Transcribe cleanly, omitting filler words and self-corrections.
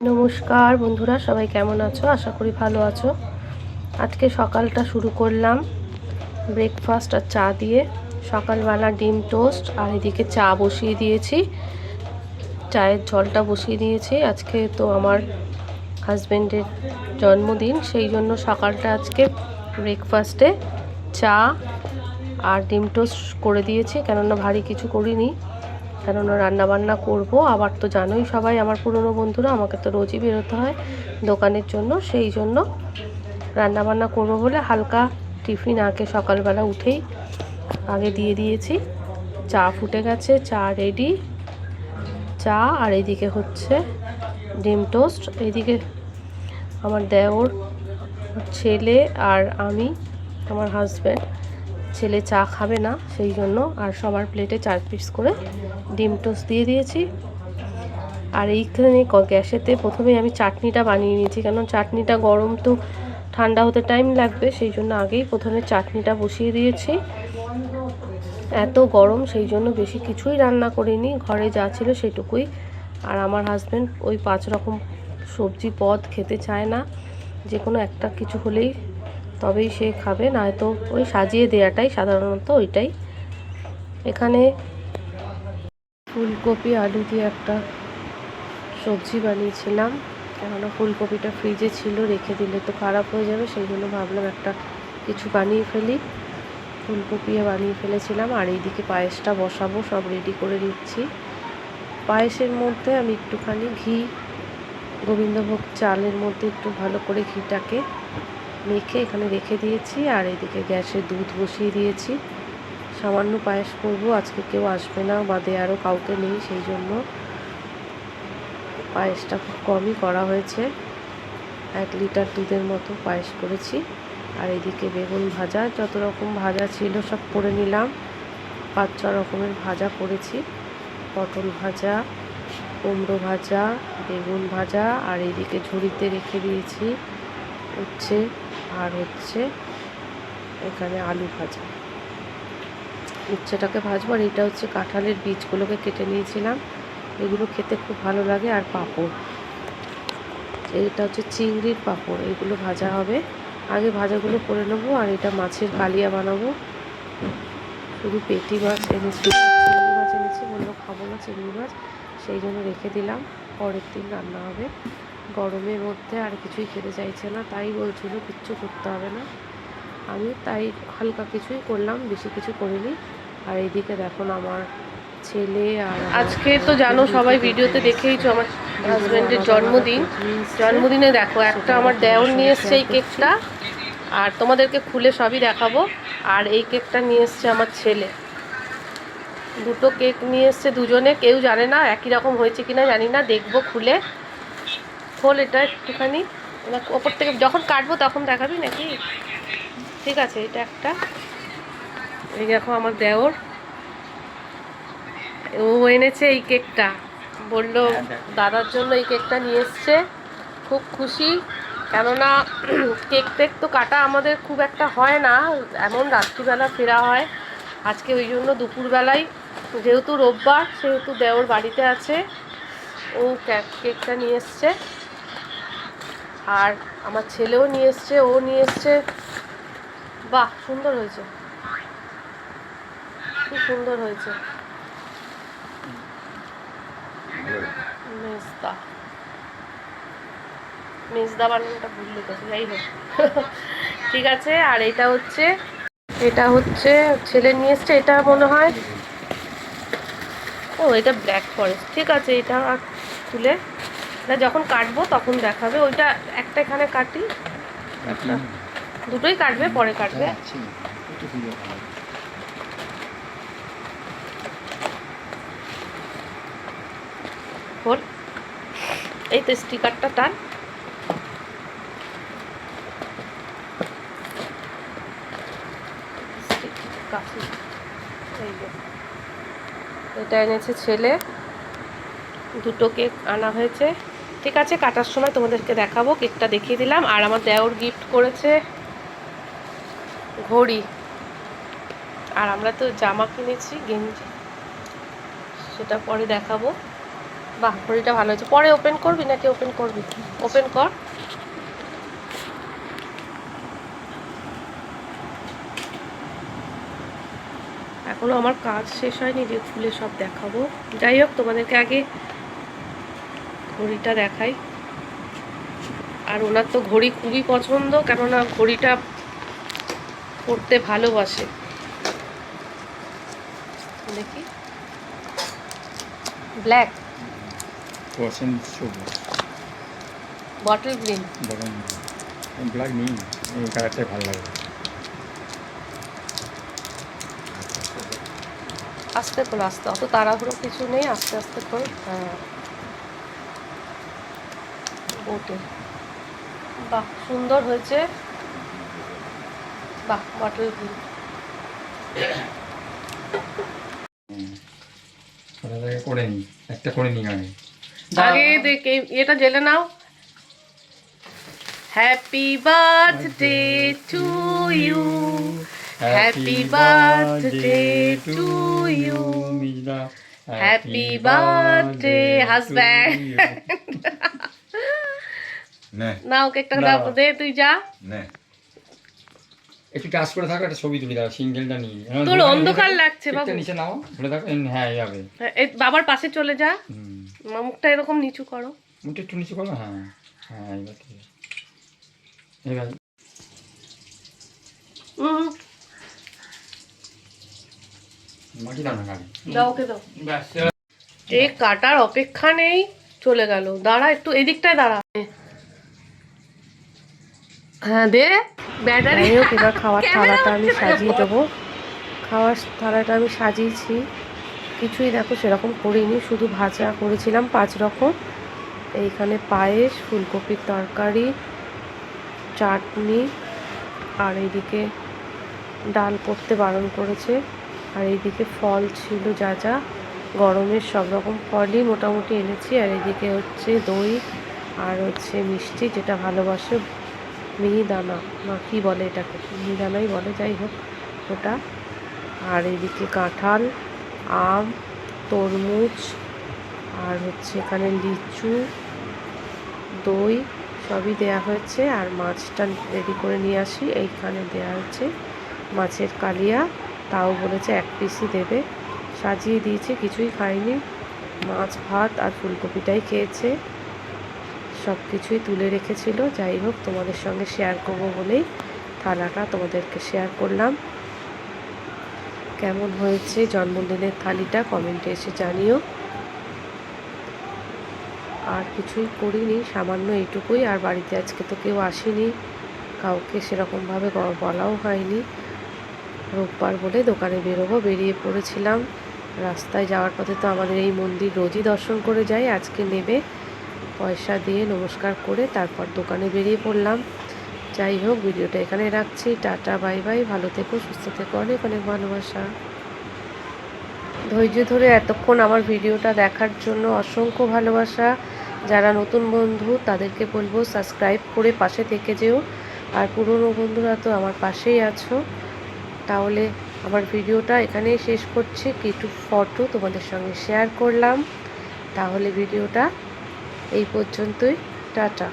নমস্কার বন্ধুরা, সবাই কেমন আছো? আশা করি ভালো আছো। আজকে সকালটা শুরু করলাম ব্রেকফাস্ট আর চা দিয়ে। সকালবেলা ডিম টোস্ট আর এদিকে চা বসিয়ে দিয়েছি, চায়ের জলটা বসিয়ে দিয়েছি। আজকে তো আমার হাজব্যান্ডের জন্মদিন, সেই জন্য সকালটা আজকে ব্রেকফাস্টে চা আর ডিম টোস্ট করে দিয়েছি, কেননা ভারী কিছু করিনি, কেননা রান্নাবান্না করব। আবার তো জানোই সবাই, আমার পুরনো বন্ধুরা, আমাকে তো রোজই বেরোতে হয় দোকানের জন্য, সেই জন্য রান্নাবান্না করব বলে হালকা টিফিন আগে সকালবেলা উঠেই আগে দিয়ে দিয়েছি। চা ফুটে গেছে, চা রেডি। চা আর এইদিকে হচ্ছে ডিম টোস্ট। এইদিকে আমার দেওর, ছেলে আর আমি, আমার হাজব্যান্ড। ছেলে চা খাবে না, সেই জন্য আর সবার প্লেটে 4 পিস করে ডিম টোস্ট দিয়ে দিয়েছি। আর এইখানে গ্যাসেতে প্রথমে আমি চাটনিটা বানিয়ে নিয়েছি, কারণ চাটনিটা গরম তো ঠান্ডা হতে টাইম লাগবে, সেই জন্য আগেই প্রথমে চাটনিটা বসিয়ে দিয়েছি। এত গরম, সেই জন্য বেশি কিছুই রান্না করিনি, ঘরে যা ছিল সেটুকুই। আর আমার হাজব্যান্ড ওই 5 রকম সবজি পদ খেতে চায় না, যে কোনো একটা কিছু হলেই তবেই সে খাবে, নয়তো ওই সাজিয়ে দেওয়াটাই সাধারণত ওইটাই। এখানে ফুলকপি আলু দিয়ে একটা সবজি বানিয়েছিলাম, কেননা ফুলকপিটা ফ্রিজে ছিল, রেখে দিলে তো খারাপ হয়ে যাবে, সেই জন্য ভাবলাম একটা কিছু বানিয়ে ফেলি। ফুলকপি বানিয়ে ফেলেছিলাম। আর এইদিকে পায়েসটা বসাবো, সব রেডি করে দিচ্ছি। পায়েসের মধ্যে আমি একটুখানি ঘি, গোবিন্দভোগ চালের মধ্যে একটু ভালো করে ঘিটাকে মেখে এখানে রেখে দিয়েছি। আর এদিকে গ্যাসে দুধ বসিয়ে দিয়েছি। সামান্য পায়েস করব, আজকে কেউ আসবে না বা দেয়ারও কাউকে নেই, সেই জন্য পায়েসটা খুব কমই করা হয়েছে। 1 লিটার দুধের মতো পায়েস করেছি। আর এদিকে বেগুন ভাজা, যত রকম ভাজা ছিল সব করে নিলাম। 5-6 রকমের ভাজা করেছি, পটল ভাজা, কুমড়ো ভাজা, বেগুন ভাজা। আর এইদিকে ঝুড়িতে রেখে দিয়েছি উচ্ছে, আর হচ্ছে এখানে আলু ভাজা। উচ্ছেটাকে ভাজবো। আর এটা হচ্ছে কাঁঠালের বীজগুলোকে কেটে নিয়েছিলাম, এগুলো খেতে খুব ভালো লাগে। আর পাঁপড়, এটা হচ্ছে চিংড়ির পাঁপড়, এগুলো ভাজা হবে। আগে ভাজাগুলো করে নেবো। আর এটা মাছের কালিয়া বানাবো। শুধু পেটি মাছ এনেছি, চিংড়ি মাছ এনেছি, বললো খাবো না চিংড়ি মাছ, সেই জন্য রেখে দিলাম, পরের দিন রান্না হবে। গরমের মধ্যে আর কিছুই খেতে চাইছে না, তাই বলছিল কিচ্ছু করতে হবে না। আমি তাই হালকা কিছুই করলাম, বেশি কিছু করিনি। আর এইদিকে দেখুন আমার ছেলে, আর আজকে তো জানো সবাই ভিডিওতে দেখেইছো আমার হাজব্যান্ডের জন্মদিন। জন্মদিনে দেখো একটা আমার দেওর নিয়ে এসছে এই কেকটা, আর তোমাদেরকে খুলে সবই দেখাবো। আর এই কেকটা নিয়ে এসছে আমার ছেলে, দুটো কেক নিয়ে এসছে দুজনে, কেউ জানে না একই রকম হয়েছে কিনা, জানি না, দেখবো খুলে। খোল এটা একটুখানি, ওপর থেকে যখন কাটবো তখন দেখাবি নাকি? ঠিক আছে, এটা একটা। এই দেখো আমার দেওর, ও এনেছে এই কেকটা, বললো দাদার জন্য এই কেকটা নিয়ে এসছে। খুব খুশি, কেননা কেক টেক তো কাটা আমাদের খুব একটা হয় না, এমন রাত্রিবেলা ফেরা হয়। আজকে ওই জন্য দুপুরবেলায়, যেহেতু রোববার, সেহেতু দেওর বাড়িতে আছে, ও কেকটা নিয়ে এসছে। আর আমার ছেলেও নিয়ে এসছে, ও নিয়ে এসছে। বাহ, সুন্দর হয়েছে, খুব সুন্দর হয়েছে। মেজদা, মেজদা বানানোটা ভুললে গেছে, যাই হোক। ঠিক আছে। আর এটা হচ্ছে ছেলে নিয়ে এসছে, এটা মনে হয়, ও এটা ব্ল্যাক ফরেস্ট। ঠিক আছে, এটা আর তুলে এটা যখন কাটবো তখন দেখাবে। ওইটা একটা এখানে কাটি, একটা, দুটোই কাটবে, পরে কাটবে। খোল, এই তো স্টিকারটা টান। এটা এনেছে ছেলে, দুটো কেক আনা হয়েছে। ঠিক আছে, কাটার সময় তোমাদেরকে দেখাবো, কেকটা দেখিয়ে দিলাম। আর আমার দেওর গিফট করেছে ঘড়ি। আর আমরা তো জামা কিনেছি, গেঞ্জি, সেটা পরে দেখাবো। বাহ, ঘড়িটা ভালো হয়েছে। পরে ওপেন করবি নাকি ওপেন করবি? ওপেন কর। এখনো আমার কাজ শেষ হয়নি যে খুলে সব দেখাবো। যাই হোক, তোমাদেরকে আগে ঘড়িটা দেখাই। আর ওনার তো ঘড়ি খুবই পছন্দ, কেননা ঘড়িটা পরতে ভালোবাসে। দেখি, ব্ল্যাক বটল গ্রিন। ব্ল্যাক নেই, এই কালারটাই ভালো লাগে। আস্তে করে, আস্তে, অত তাড়াহুড়ো কিছু নেই, আস্তে আস্তে করে। হ্যাঁ, ওটে, বাহ সুন্দর হয়েছে। বাহ, বটল গ্রিন। করে নি, একটা করে নি আগে। আগে দেখ, এটা জেলে নাও। Happy birthday to you, happy birthday to you, happy birthday husband. নাও কেকটা দাও, দে তুই যা। একটু টাচ করে থাকো, একটা ছবি তুলি দাও, সিঙ্গেলটা নিয়ে। তোর অন্ধকার লাগছে বাবু। নিচে নাও, ধরে থাকো। হ্যাঁ, যাবে। বাবার পাশে চলে যা, মুখটা এরকম নিচু করো। মুখটা একটু নিচু করো। হ্যাঁ হ্যাঁ, এবার ঠিক আছে। এবার বাকি দাও না, গাড়ি দাও, ওকে দাও। এই কাটার অপেক্ষা নেই, চলে গেল। দাঁড়া একটু, এদিকটায় দাঁড়া। হ্যাঁ দে ব্যাটারি। এবার খাওয়ার থালাটা আমি সাজিয়ে দেবো। খাওয়ার থালাটা আমি সাজিয়েছি, কিছুই দেখো সেরকম করিনি, শুধু ভাজা করেছিলাম 5 রকম। এইখানে পায়েস, ফুলকপির তরকারি, চাটনি, আর এইদিকে ডাল করতে বারণ করেছে। আর এইদিকে ফল ছিল, যা যা গরমের সব রকম ফলই মোটামুটি এনেছি। আর এদিকে হচ্ছে দই, আর হচ্ছে মিষ্টি, যেটা ভালোবাসে, মিহিদানা না কি বলে এটাকে, মিহিদানাই বলে, যাই হোক ওটা। আর এদিকে কাঁঠাল, আম, তরমুজ, আর হচ্ছে এখানে লিচু, দই, সবই দেয়া হয়েছে। আর মাছটা রেডি করে নিয়ে আসি, এইখানে দেয়া হচ্ছে মাছের কালিয়া, তাও বলেছে 1 পিসই দেবে। সাজিয়ে দিয়েছে, কিছুই খাইনি, মাছ ভাত আর ফুলকপিটাই খেয়েছে। সব কিছুই তুলে রেখেছিল। যাই হোক, তোমাদের সঙ্গে শেয়ার করবো বলেই থালাটা তোমাদেরকে শেয়ার করলাম। কেমন হয়েছে জন্মদিনের থালিটা কমেন্টে এসে জানিও। আর কিছুই করিনি, সামান্য এইটুকুই। আর বাড়িতে আজকে তো কেউ আসেনি, কাউকে সেরকমভাবে বলাও হয়নি। রোববার বলে দোকানে বেরোবো, বেরিয়ে পড়েছিলাম। রাস্তায় যাওয়ার পথে তো আমাদের এই মন্দির রোজই দর্শন করে যাই, আজকে নেবে, পয়সা দিয়ে নমস্কার করে তারপর দোকানে বেরিয়ে পড়লাম। যাই হোক, ভিডিওটা এখানে রাখছি। টাটা, বাই বাই, ভালো থেকো, সুস্থ থেকো, অনেক অনেক ভালোবাসা। ধৈর্য ধরে এতক্ষণ আমার ভিডিওটা দেখার জন্য অসংখ্য ভালোবাসা। যারা নতুন বন্ধু তাদেরকে বলবো সাবস্ক্রাইব করে পাশে থেকে যেও। আর পুরনো বন্ধুরা তো আমার পাশেই আছো। তাহলে আমার ভিডিওটা এখানেই শেষ করছি, কিছু ফটো তোমাদের সঙ্গে শেয়ার করলাম। তাহলে ভিডিওটা এই পর্যন্তই, টাটা।